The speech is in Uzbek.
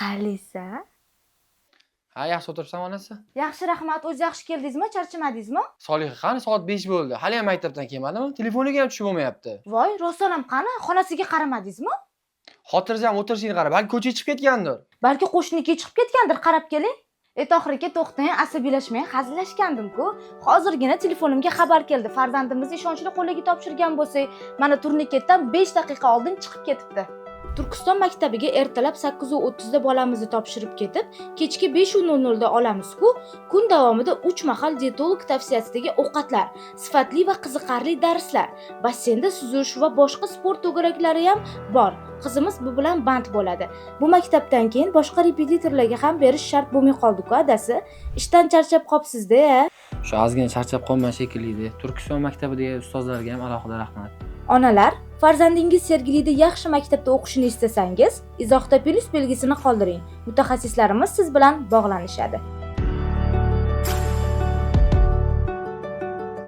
Qalisa? Ha, yaxshi o'tiribsan onasi? Yaxshi, rahmat. O'zi yaxshi keldingizmi? Charchamadingizmi? Soliha qani? Soat 5 bo'ldi. Hali ham maktabdan kelmadimi? Telefoniga ham tushib bo'lmayapti. Voy, rostdan ham qani? Xonasiga qaramadingizmi? Xotirjam o'tirishini qara, balki ko'chaga chiqib ketgandir. Balki qo'shniki chiqib ketgandir, qarab keling. Tohir aka, to'xtang, asabiylashmay, hazillashgandim-ku. Hozirgina telefonimga xabar keldi. Farzandimizni ishonchli qo'liga topshirgan bo'lsak, mana turniketdan 5 daqiqa oldin chiqib ketibdi. Turkiston maktabiga ertalab 8:30 da bolamizni topshirib ketib, kechki 5:00 da olamiz-ku. Kun davomida 3 mahal dietolog tavsiyasidagi ovqatlar, sifatli va qiziqarli darslar, bassenda suzish va boshqa sport to'garaklari ham bor. Qizimiz bu bilan band bo'ladi. Bu maktabdan keyin boshqa repetitorlarga ham berish shart bo'lmay qoldi-ku, adasi. Ishdan charchab qopsiz-da. Shu ozgina charchab qolman shekilli. Turkiston maktabidagi ustozlarga ham alohida rahmat. Onalar, farzandingiz Sergelida yaxshi maktabda o'qishini istasangiz, izohda plus belgisini qoldiring. Mutaxassislarimiz siz bilan bog'lanishadi.